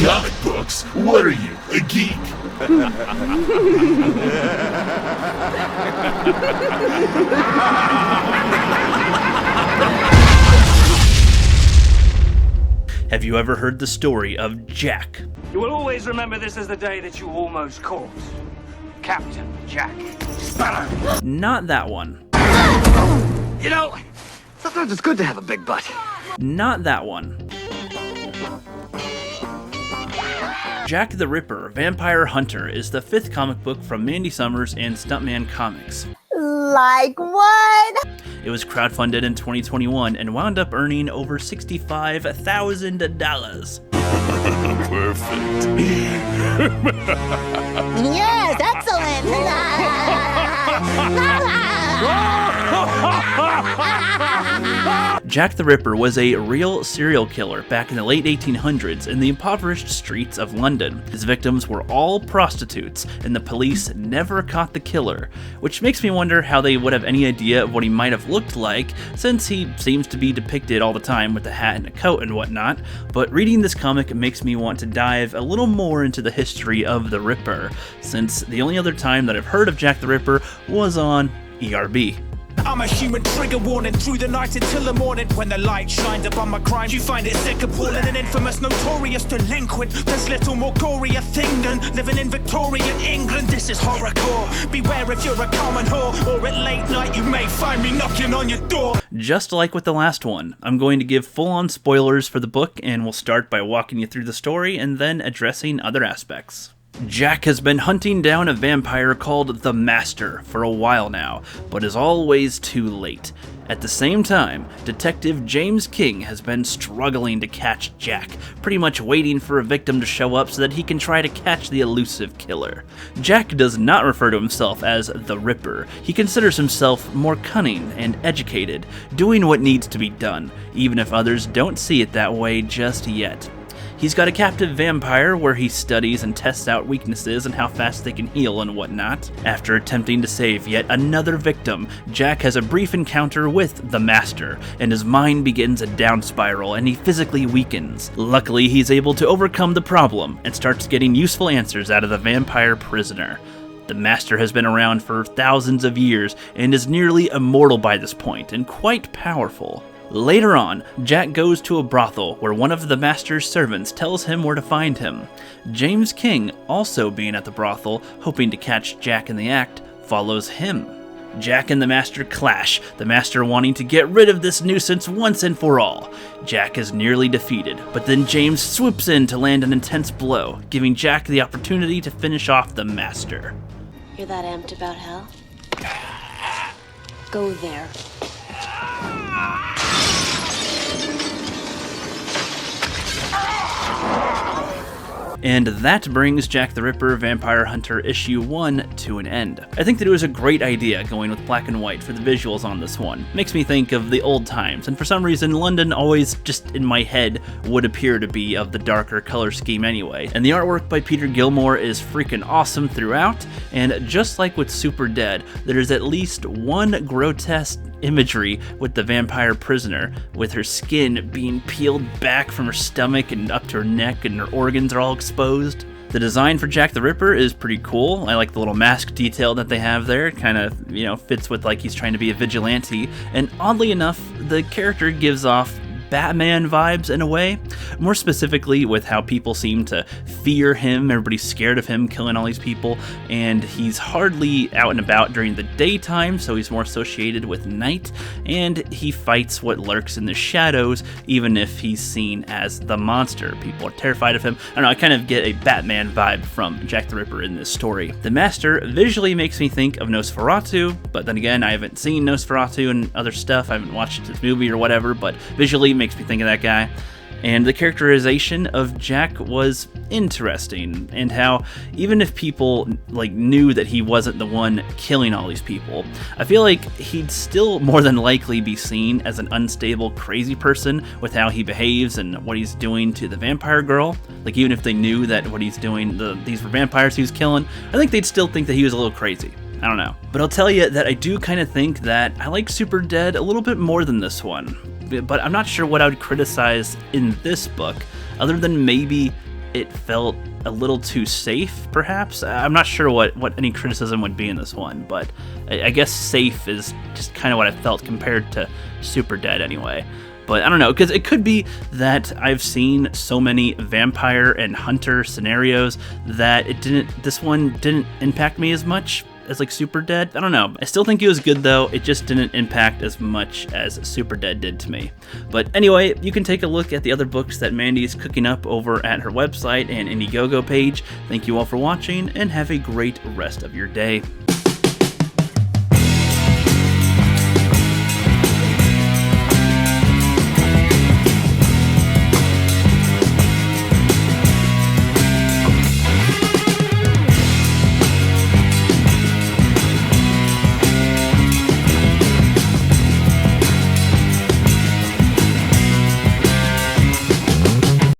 Comic books? What are you, a geek? Have you ever heard the story of Jack? You will always remember this as the day that you almost caught Captain Jack Sparrow. Not that one. You know, sometimes it's good to have a big butt. Not that one. Jack the Ripper, Vampire Hunter is the 5th comic book from Mandy Summers and Stuntman Comics. Like what? It was crowdfunded in 2021 and wound up earning over $65,000. Perfect. Yes, excellent. Jack the Ripper was a real serial killer back in the late 1800s in the impoverished streets of London. His victims were all prostitutes, and the police never caught the killer, which makes me wonder how they would have any idea of what he might have looked like, since he seems to be depicted all the time with a hat and a coat and whatnot. But reading this comic makes me want to dive a little more into the history of the Ripper, since the only other time that I've heard of Jack the Ripper was on ERB. I'm a human trigger warning through the night until the morning. When the light shines upon my crimes, you find it sick, appalling. An infamous, notorious delinquent. There's little more gory a thing than living in Victorian England. This is horrorcore. Beware if you're a common whore, or at late night you may find me knocking on your door. Just like with the last one, I'm going to give full-on spoilers for the book, and we'll start by walking you through the story and then addressing other aspects. Jack has been hunting down a vampire called the Master for a while now, but is always too late. At the same time, Detective James King has been struggling to catch Jack, pretty much waiting for a victim to show up so that he can try to catch the elusive killer. Jack does not refer to himself as the Ripper. He considers himself more cunning and educated, doing what needs to be done, even if others don't see it that way just yet. He's got a captive vampire where he studies and tests out weaknesses and how fast they can heal and whatnot. After attempting to save yet another victim, Jack has a brief encounter with the Master, and his mind begins a down spiral and he physically weakens. Luckily, he's able to overcome the problem and starts getting useful answers out of the vampire prisoner. The Master has been around for thousands of years and is nearly immortal by this point and quite powerful. Later on, Jack goes to a brothel where one of the Master's servants tells him where to find him. James King, also being at the brothel, hoping to catch Jack in the act, follows him. Jack and the Master clash, the Master wanting to get rid of this nuisance once and for all. Jack is nearly defeated, but then James swoops in to land an intense blow, giving Jack the opportunity to finish off the Master. You're that amped about hell? Go there. And that brings Jack the Ripper Vampire Hunter issue 1 to an end. I think that it was a great idea going with black and white for the visuals on this one. Makes me think of the old times, and for some reason London always just in my head would appear to be of the darker color scheme anyway. And the artwork by Peter Gilmore is freaking awesome throughout, and just like with Super Dead, there is at least one grotesque imagery with the vampire prisoner, with her skin being peeled back from her stomach and up to her neck, and her organs are all exposed. The design for Jack the Ripper is pretty cool. I like the little mask detail that they have there. It kind of, fits with like he's trying to be a vigilante. And oddly enough, the character gives off Batman vibes in a way, more specifically with how people seem to fear him. Everybody's scared of him killing all these people, and he's hardly out and about during the daytime, so he's more associated with night, and he fights what lurks in the shadows, even if he's seen as the monster. People are terrified of him. I don't know, I kind of get a Batman vibe from Jack the Ripper in this story. The Master visually makes me think of Nosferatu, but then again, I haven't seen Nosferatu and other stuff. I haven't watched this movie or whatever, but visually makes me think of that guy. And the characterization of Jack was interesting, and how even if people knew that he wasn't the one killing all these people, I feel like he'd still more than likely be seen as an unstable, crazy person with how he behaves and what he's doing to the vampire girl. Like, even if they knew that what he's doing, these were vampires he was killing, I think they'd still think that he was a little crazy. I don't know. But I'll tell you that I do kind of think that I like Super Dead a little bit more than this one. But I'm not sure what I would criticize in this book, other than maybe it felt a little too safe, perhaps. I'm not sure what any criticism would be in this one, but I guess safe is just kind of what I felt compared to Super Dead anyway. But I don't know, because it could be that I've seen so many vampire and hunter scenarios that this one didn't impact me as much as like Super Dead. I don't know. I still think it was good though. It just didn't impact as much as Super Dead did to me. But anyway, you can take a look at the other books that Mandy's cooking up over at her website and Indiegogo page. Thank you all for watching and have a great rest of your day.